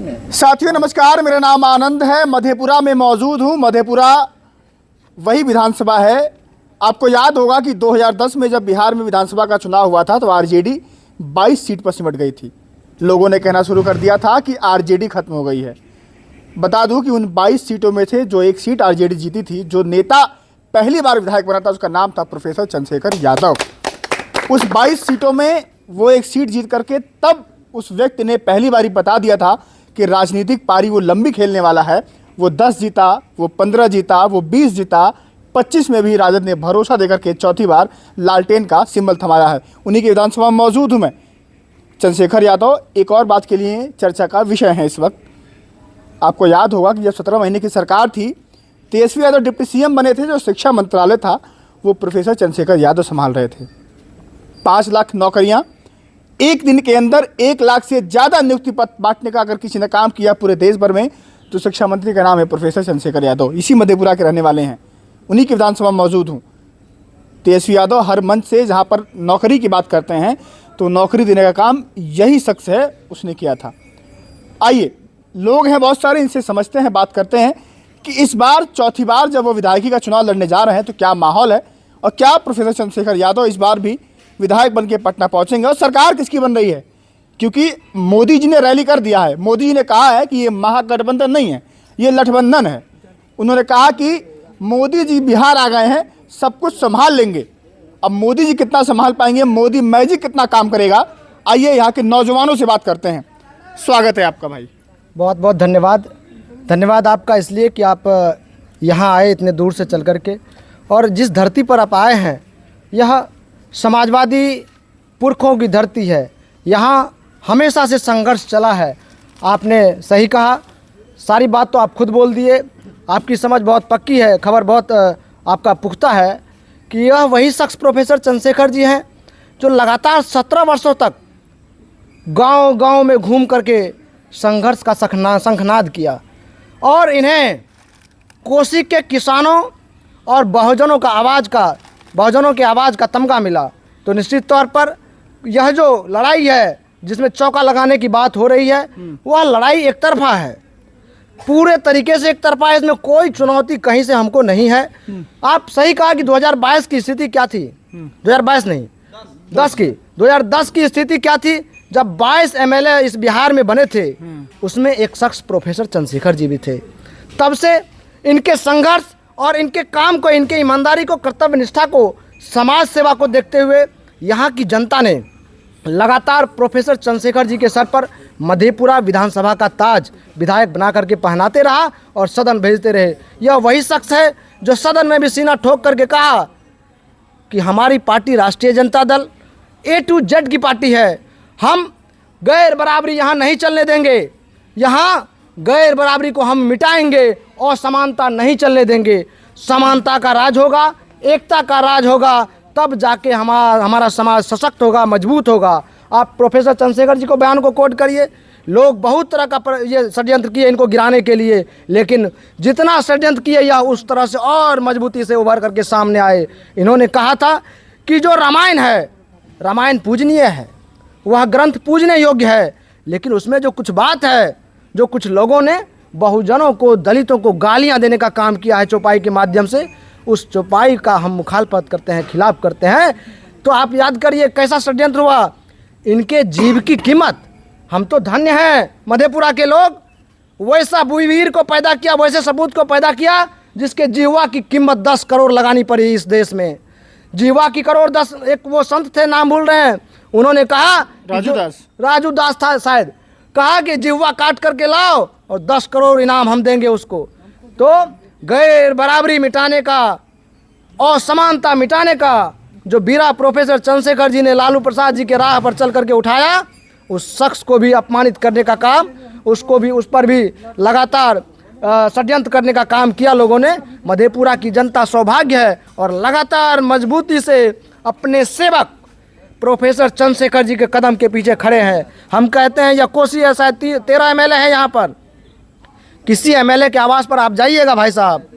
साथियों नमस्कार, मेरा नाम आनंद है। मधेपुरा में मौजूद हूँ। मधेपुरा वही विधानसभा है। आपको याद होगा कि 2010 में जब बिहार में विधानसभा का चुनाव हुआ था तो आरजेडी 22 सीट पर सिमट गई थी। लोगों ने कहना शुरू कर दिया था कि आरजेडी खत्म हो गई है। बता दूं कि उन 22 सीटों में से जो एक सीट आरजेडी जीती थी, जो नेता पहली बार विधायक बना था, उसका नाम था प्रोफेसर चंद्रशेखर यादव। उस 22 सीटों में वो एक सीट जीत करके तब उस व्यक्ति ने पहली बार बता दिया था कि राजनीतिक पारी वो लंबी खेलने वाला है। वो 10 जीता, वो 15 जीता, वो 20 जीता, 25 में भी राजद ने भरोसा देकर के चौथी बार लालटेन का सिंबल थमाया है। उन्हीं की विधानसभा में मौजूद हूँ मैं। चंद्रशेखर यादव एक और बात के लिए चर्चा का विषय है इस वक्त। आपको याद होगा कि जब 17 महीने की सरकार थी, तेजस्वी यादव डिप्टी सीएम बने थे। जो शिक्षा मंत्रालय था वो प्रोफेसर चंद्रशेखर यादव संभाल रहे थे। 5 लाख नौकरियां, एक दिन के अंदर 1 लाख से ज़्यादा नियुक्ति पत्र बांटने का अगर किसी ने काम किया पूरे देश भर में, तो शिक्षा मंत्री का नाम है प्रोफेसर चंद्रशेखर यादव। इसी मधेपुरा के रहने वाले हैं। उन्हीं की विधानसभा में मौजूद हूँ। तेजस्वी यादव हर मंच से जहाँ पर नौकरी की बात करते हैं तो नौकरी देने का काम यही शख्स है, उसने किया था। आइए, लोग हैं बहुत सारे, इनसे समझते हैं, बात करते हैं कि इस बार चौथी बार जब वो विधायकी का चुनाव लड़ने जा रहे हैं तो क्या माहौल है और क्या प्रोफेसर चंद्रशेखर यादव इस बार भी विधायक बन के पटना पहुंचेंगे और सरकार किसकी बन रही है। क्योंकि मोदी जी ने रैली कर दिया है। मोदी जी ने कहा है कि ये महागठबंधन नहीं है, ये गठबंधन है। उन्होंने कहा कि मोदी जी बिहार आ गए हैं, सब कुछ संभाल लेंगे। अब मोदी जी कितना संभाल पाएंगे, मोदी मैजिक कितना काम करेगा, आइए यहाँ के नौजवानों से बात करते हैं। स्वागत है आपका भाई। बहुत बहुत धन्यवाद। धन्यवाद आपका इसलिए कि आप यहाँ आए इतने दूर से चल कर के, और जिस धरती पर आप आए हैं यह समाजवादी पुरखों की धरती है। यहाँ हमेशा से संघर्ष चला है। आपने सही कहा, सारी बात तो आप खुद बोल दिए। आपकी समझ बहुत पक्की है, खबर बहुत आपका पुख्ता है कि यह वही शख्स प्रोफेसर चंद्रशेखर जी हैं जो लगातार 17 वर्षों तक गांव-गांव में घूम करके संघर्ष का शंखनाद किया और इन्हें कोसी के किसानों और बहुजनों की आवाज़ का तमगा मिला। तो निश्चित तौर पर यह जो लड़ाई है जिसमें चौका लगाने की बात हो रही है, वह लड़ाई एक तरफा है, पूरे तरीके से एक तरफा है। इसमें कोई चुनौती कहीं से हमको नहीं है। आप सही कहा कि 2022 की स्थिति क्या थी, 2022 नहीं 2010 की स्थिति क्या थी, जब 22 एमएलए इस बिहार में बने थे, उसमें एक शख्स प्रोफेसर चंद्रशेखर जी भी थे। तब से इनके संघर्ष और इनके काम को, इनके ईमानदारी को, कर्तव्य निष्ठा को, समाज सेवा को देखते हुए यहाँ की जनता ने लगातार प्रोफेसर चंद्रशेखर जी के सर पर मधेपुरा विधानसभा का ताज विधायक बना करके पहनाते रहा और सदन भेजते रहे। यह वही शख्स है जो सदन में भी सीना ठोक करके कहा कि हमारी पार्टी राष्ट्रीय Janata Dal A to Z की पार्टी है। हम गैर बराबरी यहाँ नहीं चलने देंगे, यहाँ गैर बराबरी को हम मिटाएंगे और समानता नहीं चलने देंगे। समानता का राज होगा, एकता का राज होगा, तब जाके हमारा समाज सशक्त होगा, मजबूत होगा। आप प्रोफेसर चंद्रशेखर जी को बयान को कोट करिए। लोग बहुत तरह का ये षड्यंत्र किए इनको गिराने के लिए, लेकिन जितना षड्यंत्र किए यह उस तरह से और मजबूती से उभर करके सामने आए। इन्होंने कहा था कि जो रामायण है, रामायण पूजनीय है, वह ग्रंथ पूजने योग्य है, लेकिन उसमें जो कुछ बात है, जो कुछ लोगों ने बहुजनों को, दलितों को गालियां देने का काम किया है चौपाई के माध्यम से, उस चौपाई का हम मुखालफत करते हैं, खिलाफ करते हैं। तो आप याद करिए कैसा षड्यंत्र हुआ। इनके जीव की कीमत, हम तो धन्य हैं मधेपुरा के लोग, वैसा वीर को पैदा किया, वैसे सबूत को पैदा किया जिसके जीवा की कीमत 10 करोड़ लगानी पड़ी इस देश में। जीवा की करोड़ 10, एक वो संत थे, नाम भूल रहे हैं, उन्होंने कहा, राजू दास था शायद, कहा कि जिह्वा काट करके लाओ और 10 करोड़ इनाम हम देंगे उसको। तो गैर बराबरी मिटाने का और समानता मिटाने का जो बीरा प्रोफेसर चंद्रशेखर जी ने लालू प्रसाद जी के राह पर चल करके उठाया, उस शख्स को भी अपमानित करने का काम, उसको भी, उस पर भी लगातार षड्यंत्र करने का काम किया लोगों ने। मधेपुरा की जनता सौभाग्य है और लगातार मजबूती से अपने सेवक प्रोफेसर चंद्रशेखर जी के कदम के पीछे खड़े हैं। हम कहते हैं यह कोसी है, शायद 13 एमएलए है यहाँ पर। किसी एमएलए के आवास पर आप जाइएगा भाई साहब,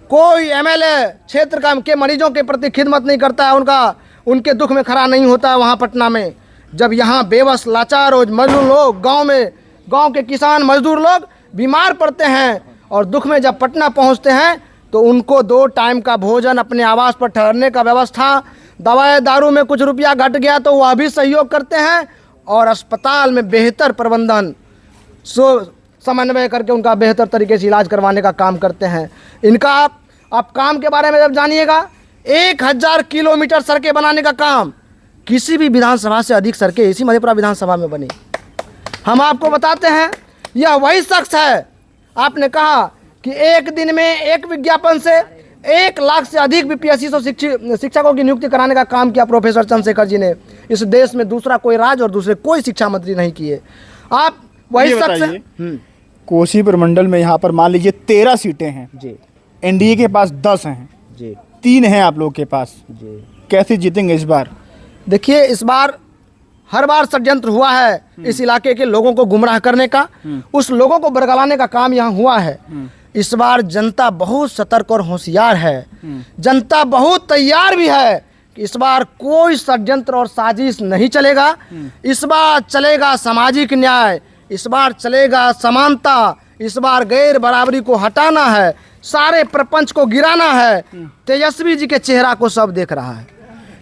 कोई एमएलए क्षेत्र के मरीजों के प्रति खिदमत नहीं करता है, उनके दुख में खड़ा नहीं होता है वहाँ पटना में। जब यहाँ बेबस, लाचार और मजलूम लोग गाँव में गांव के किसान मजदूर लोग बीमार पड़ते हैं और दुख में जब पटना पहुंचते हैं तो उनको 2 टाइम का भोजन, अपने आवास पर ठहरने का व्यवस्था, दवाई दारू में कुछ रुपया घट गया तो वह भी सहयोग करते हैं और अस्पताल में बेहतर प्रबंधन समन्वय करके उनका बेहतर तरीके से इलाज करवाने का काम करते हैं। इनका आप काम के बारे में जब जानिएगा, 1000 किलोमीटर सड़कें बनाने का काम, किसी भी विधानसभा से अधिक सड़कें इसी मधेपुरा विधानसभा में बनी। हम आपको बताते हैं, यह वही शख्स है, आपने कहा कि एक दिन में एक विज्ञापन से 1 लाख से अधिक बीपीएससी शिक्षकों की नियुक्ति कराने का काम किया प्रोफेसर चंद्रशेखर जी ने। इस देश में दूसरा कोई राज्य और दूसरे कोई शिक्षा मंत्री नहीं किए। आप वही शख्स हैं। कोसी प्रमंडल में यहाँ पर मान लीजिए 13 सीटें हैं जी, एनडीए के पास 10 हैं जी, 3 हैं आप लोग के पास जी। कैसे जीतेंगे इस बार? देखिए, इस बार हर बार षड्यंत्र हुआ है इस इलाके के लोगों को गुमराह करने का, उस लोगों को बरगलाने का काम यहाँ हुआ है। इस बार जनता बहुत सतर्क और होशियार है, जनता बहुत तैयार भी है कि इस बार कोई षड्यंत्र और साजिश नहीं चलेगा। इस बार चलेगा सामाजिक न्याय, इस बार चलेगा समानता, इस बार गैर बराबरी को हटाना है, सारे प्रपंच को गिराना है। तेजस्वी जी के चेहरा को सब देख रहा है,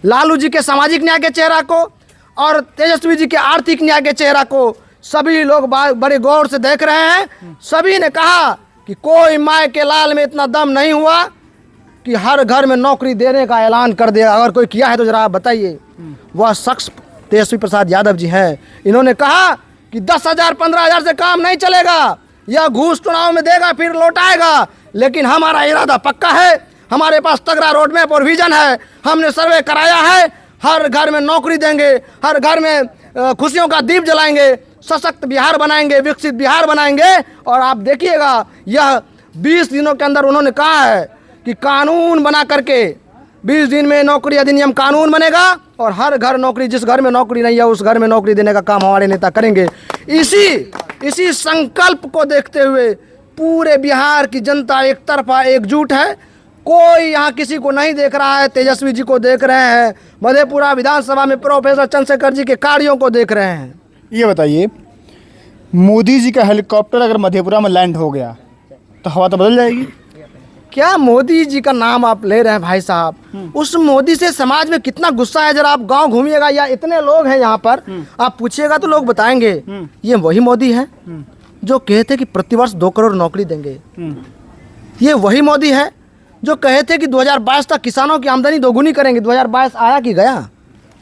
लालू जी के सामाजिक न्याय के चेहरा को और तेजस्वी जी के आर्थिक न्याय के चेहरा को सभी लोग बड़े गौर से देख रहे हैं। सभी ने कहा कि कोई माय के लाल में इतना दम नहीं हुआ कि हर घर में नौकरी देने का ऐलान कर दे। अगर कोई किया है तो जरा आप बताइए। वह शख्स तेजस्वी प्रसाद यादव जी हैं। इन्होंने कहा कि 10,000 15,000 से काम नहीं चलेगा, यह घूस चुनाव में देगा फिर लौटाएगा, लेकिन हमारा इरादा पक्का है, हमारे पास तगड़ा रोड मैप और विजन है, हमने सर्वे कराया है, हर घर में नौकरी देंगे, हर घर में खुशियों का दीप जलाएंगे, सशक्त बिहार बनाएंगे, विकसित बिहार बनाएंगे। और आप देखिएगा, यह 20 दिनों के अंदर उन्होंने कहा है कि कानून बना करके 20 दिन में नौकरी अधिनियम कानून बनेगा और हर घर नौकरी, जिस घर में नौकरी नहीं है उस घर में नौकरी देने का काम हमारे नेता करेंगे। इसी संकल्प को देखते हुए पूरे बिहार की जनता एक तरफा एकजुट है। कोई यहाँ किसी को नहीं देख रहा है, तेजस्वी जी को देख रहे हैं, मधेपुरा विधानसभा में प्रोफेसर चंद्रशेखर जी के कार्यों को देख रहे हैं। ये बताइए, मोदी जी का हेलीकॉप्टर अगर मधेपुरा में लैंड हो गया तो हवा तो बदल जाएगी? क्या मोदी जी का नाम आप ले रहे हैं भाई साहब? उस मोदी से समाज में कितना गुस्सा है। जरा आप गांव घूमिएगा या इतने लोग हैं यहाँ पर, आप पूछिएगा तो लोग बताएंगे ये वही मोदी है जो कहे थे कि प्रतिवर्ष 2 करोड़ नौकरी देंगे। ये वही मोदी है जो कहे थे कि 2022 तक किसानों की आमदनी दोगुनी करेंगे। 2022 आया कि गया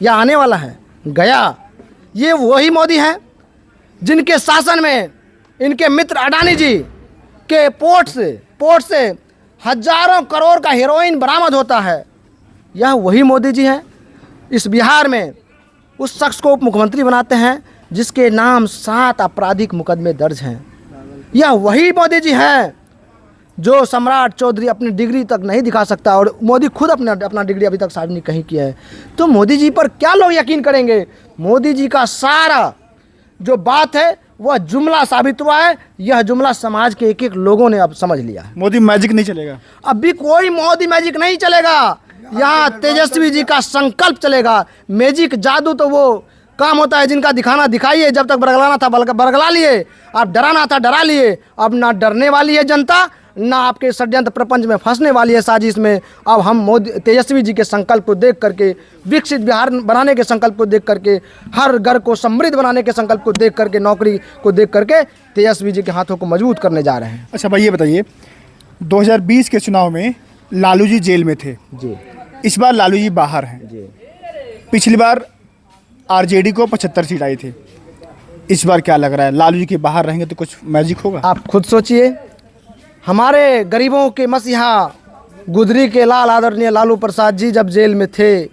या आने वाला है? गया। ये वही मोदी है जिनके शासन में इनके मित्र अडानी जी के पोर्ट से हजारों करोड़ का हेरोइन बरामद होता है। यह वही मोदी जी हैं। इस बिहार में उस शख्स को उप मुख्यमंत्री बनाते हैं जिसके नाम 7 आपराधिक मुकदमे दर्ज हैं। यह वही मोदी जी हैं जो सम्राट चौधरी अपनी डिग्री तक नहीं दिखा सकता और मोदी खुद अपना डिग्री अभी तक सार्वजनिक नहीं किया है। तो मोदी जी पर क्या लोग यकीन करेंगे? मोदी जी का सारा जो बात है वह जुमला साबित हुआ है। यह जुमला समाज के एक लोगों ने अब समझ लिया है। मोदी मैजिक नहीं चलेगा, अभी कोई मोदी मैजिक नहीं चलेगा। यहाँ तेजस्वी जी का संकल्प चलेगा। मैजिक जादू तो वो काम होता है जिनका दिखाना दिखाइए, जब तक बरगलाना था बरगला लिए, अब डराना था डरा लिए। अब ना डरने वाली है जनता, ना आपके षड्यंत्र प्रपंच में फंसने वाली है साजिश में। अब हम तेजस्वी जी के संकल्प को देख करके, विकसित बिहार बनाने के संकल्प को देख करके, हर घर को समृद्ध बनाने के संकल्प को देख करके, नौकरी को देख करके तेजस्वी जी के हाथों को मजबूत करने जा रहे हैं। अच्छा भाई ये बताइए, 2020 के चुनाव में लालू जी जेल में थे जी, इस बार लालू जी बाहर हैं जी। पिछली बार आरजेडी को 75 सीट आई थी, इस बार क्या लग रहा है? लालू जी के बाहर रहेंगे तो कुछ मैजिक होगा? आप खुद सोचिए, हमारे गरीबों के मसीहा गुदरी के लाल आदरणीय लालू प्रसाद जी जब जेल में थे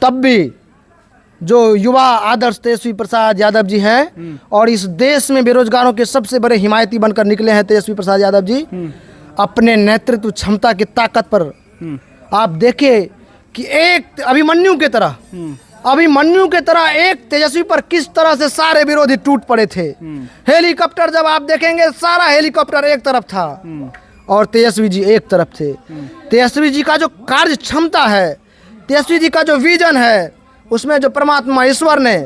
तब भी जो युवा आदर्श तेजस्वी प्रसाद यादव जी हैं और इस देश में बेरोजगारों के सबसे बड़े हिमायती बनकर निकले हैं तेजस्वी प्रसाद यादव जी। अपने नेतृत्व क्षमता की ताकत पर आप देखिए कि एक अभिमन्यु के तरह एक तेजस्वी पर किस तरह से सारे विरोधी टूट पड़े थे। हेलीकॉप्टर जब आप देखेंगे सारा हेलीकॉप्टर एक तरफ था और तेजस्वी जी एक तरफ थे। तेजस्वी जी का जो कार्य क्षमता है, तेजस्वी जी का जो विजन है, उसमें जो परमात्मा ईश्वर ने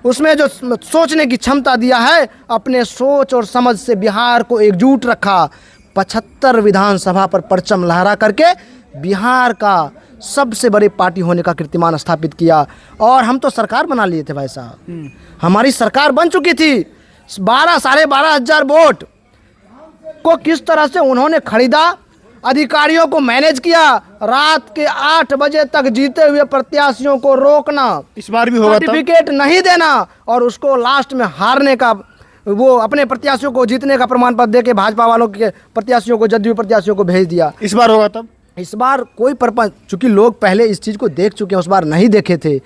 उसमें जो सोचने की क्षमता दिया है, अपने सोच और समझ से बिहार को एकजुट रखा। 75 विधानसभा पर परचम लहरा करके बिहार का सबसे बड़ी पार्टी होने का कीर्तिमान स्थापित किया। और हम तो सरकार बना लिए थे भाई साहब, हमारी सरकार बन चुकी थी। 12,500 वोट को किस तरह से उन्होंने खरीदा, अधिकारियों को मैनेज किया, रात के 8 बजे तक जीते हुए प्रत्याशियों को रोकना, इस बार भी होगा तब? सर्टिफिकेट नहीं देना और उसको लास्ट में हारने का, वो अपने प्रत्याशियों को जीतने का प्रमाण पत्र देके भाजपा वालों के प्रत्याशियों को, जदयू प्रत्याशियों को भेज दिया। इस बार होगा तब? इस बार कोई परपंच, चूंकि लोग पहले इस चीज को देख चुके हैं, उस बार नहीं देखे थे,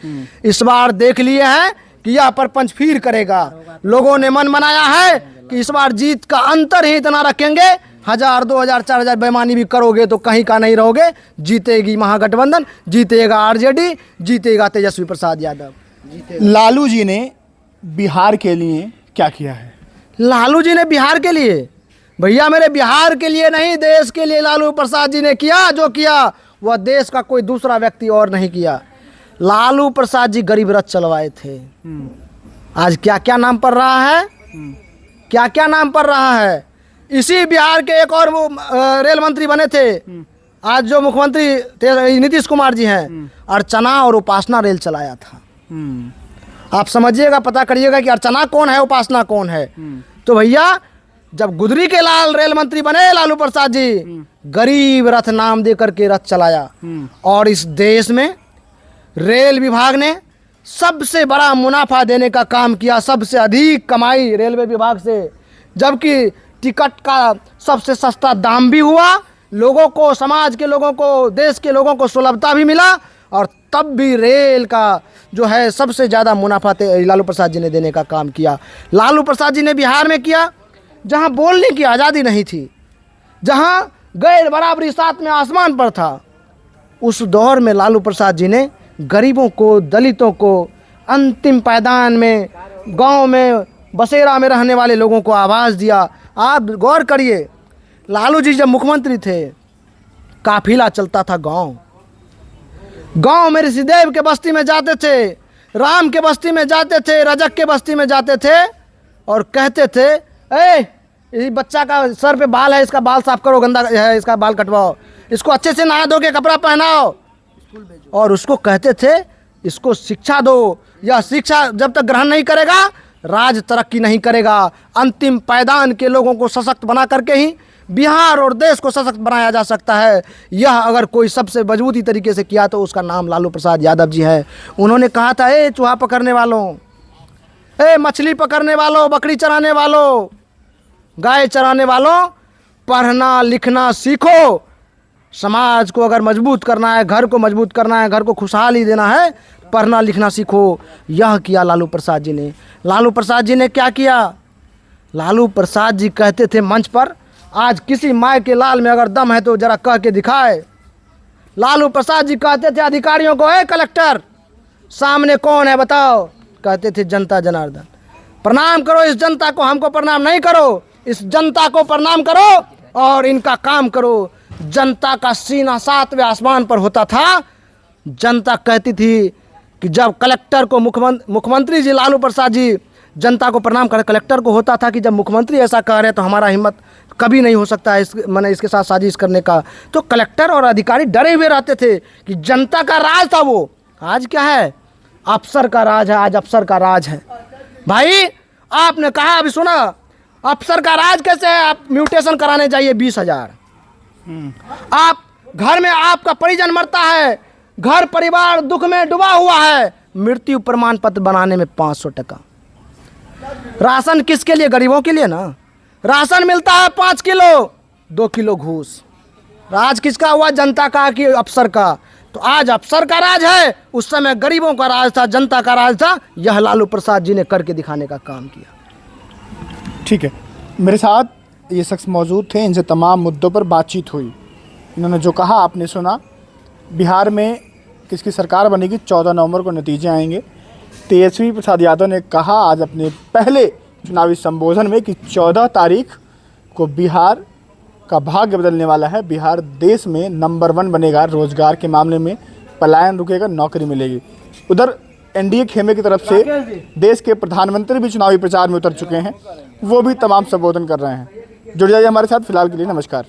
इस बार देख लिए हैं कि यह परपंच फिर करेगा। लोगों ने मन बनाया है कि इस बार जीत का अंतर ही इतना रखेंगे, 1000, 2000, 4000 बेईमानी भी करोगे तो कहीं का नहीं रहोगे। जीतेगी महागठबंधन, जीतेगा आरजेडी, जीतेगा तेजस्वी प्रसाद यादव। लालू जी ने बिहार के लिए क्या किया है? लालू जी ने बिहार के लिए, भैया मेरे, बिहार के लिए नहीं, देश के लिए लालू प्रसाद जी ने किया जो किया, वह देश का कोई दूसरा व्यक्ति और नहीं किया। लालू प्रसाद जी गरीब रथ चलवाए थे। आज क्या क्या नाम पड़ रहा है, क्या क्या नाम पड़ रहा है। इसी बिहार के एक और वो रेल मंत्री बने थे, आज जो मुख्यमंत्री नीतीश कुमार जी हैं, अर्चना और उपासना रेल चलाया था। आप समझिएगा, पता करिएगा कि अर्चना कौन है, उपासना कौन है। तो भैया जब गुदरी के लाल रेल मंत्री बने लालू प्रसाद जी, गरीब रथ नाम दे करके रथ चलाया। और इस देश में रेल विभाग ने सबसे बड़ा मुनाफा देने का काम किया, सबसे अधिक कमाई रेलवे विभाग से, जबकि टिकट का सबसे सस्ता दाम भी हुआ, लोगों को, समाज के लोगों को, देश के लोगों को सुलभता भी मिला, और तब भी रेल का जो है सबसे ज़्यादा मुनाफा लालू प्रसाद जी ने देने का काम किया। लालू प्रसाद जी ने बिहार में किया जहां बोलने की आज़ादी नहीं थी, जहां गैर बराबरी साथ में आसमान पर था। उस दौर में लालू प्रसाद जी ने गरीबों को, दलितों को, अंतिम पायदान में, गांव में, बसेरा में रहने वाले लोगों को आवाज़ दिया। आप गौर करिए, लालू जी जब मुख्यमंत्री थे, काफिला चलता था गांव गांव में, ऋषिदेव के बस्ती में जाते थे, राम के बस्ती में जाते थे, रजक के बस्ती में जाते थे और कहते थे, इस बच्चा का सर पे बाल है, इसका बाल साफ करो, गंदा है, इसका बाल कटवाओ, इसको अच्छे से नहा धो के कपड़ा पहनाओ। और उसको कहते थे, इसको शिक्षा दो, यह शिक्षा जब तक ग्रहण नहीं करेगा राज तरक्की नहीं करेगा। अंतिम पायदान के लोगों को सशक्त बना करके ही बिहार और देश को सशक्त बनाया जा सकता है। यह अगर कोई सबसे मजबूती तरीके से किया तो उसका नाम लालू प्रसाद यादव जी है। उन्होंने कहा था, चूहा पकड़ने वालों, मछली पकड़ने वालों, बकरी चराने वालों, गाय चराने वालों, पढ़ना लिखना सीखो। समाज को अगर मजबूत करना है, घर को मजबूत करना है, घर को खुशहाली देना है, पढ़ना लिखना सीखो। यह किया लालू प्रसाद जी ने। लालू प्रसाद जी ने क्या किया? लालू प्रसाद जी कहते थे मंच पर, आज किसी माय के लाल में अगर दम है तो जरा कह के दिखाए। लालू प्रसाद जी कहते थे अधिकारियों को, कलेक्टर सामने कौन है बताओ? कहते थे जनता जनार्दन। प्रणाम करो इस जनता को, हमको प्रणाम नहीं करो, इस जनता को प्रणाम करो और इनका काम करो। जनता का सीना 7वें आसमान पर होता था। जनता कहती थी कि जब कलेक्टर को, मुख्यमंत्री जी लालू प्रसाद जी जनता को प्रणाम कर, कलेक्टर को होता था कि जब मुख्यमंत्री ऐसा कह रहे तो हमारा हिम्मत कभी नहीं हो सकता है इसके साथ साजिश करने का। तो कलेक्टर और अधिकारी डरे हुए रहते थे कि जनता का राज था वो। आज क्या है? अफसर का राज है। आज अफसर का राज है। भाई आपने कहा, अभी सुना, अफसर का राज कैसे है? आप म्यूटेशन कराने जाइए 20,000। आप घर में आपका परिजन मरता है, घर परिवार दुख में डूबा हुआ है, मृत्यु प्रमाण पत्र बनाने में 500 टका। राशन किसके लिए? गरीबों के लिए ना। राशन मिलता है 5 किलो, 2 किलो घूस। राज किसका हुआ? जनता का कि अफसर का? तो आज अफसर का राज है, उस समय गरीबों का राज था, जनता का राज था। यह लालू प्रसाद जी ने करके दिखाने का काम किया। ठीक है, मेरे साथ ये शख्स मौजूद थे, इनसे तमाम मुद्दों पर बातचीत हुई। इन्होंने जो कहा आपने सुना। बिहार में किसकी सरकार बनेगी 14 नवंबर को नतीजे आएंगे। तेजस्वी प्रसाद यादव ने कहा आज अपने पहले चुनावी संबोधन में कि 14 तारीख को बिहार का भाग्य बदलने वाला है। बिहार देश में नंबर 1 बनेगा, रोजगार के मामले में पलायन रुकेगा, नौकरी मिलेगी। उधर एनडीए खेमे की तरफ से देश के प्रधानमंत्री भी चुनावी प्रचार में उतर चुके हैं, वो भी तमाम संबोधन कर रहे हैं। जुड़ जाइए हमारे साथ, फिलहाल के लिए नमस्कार।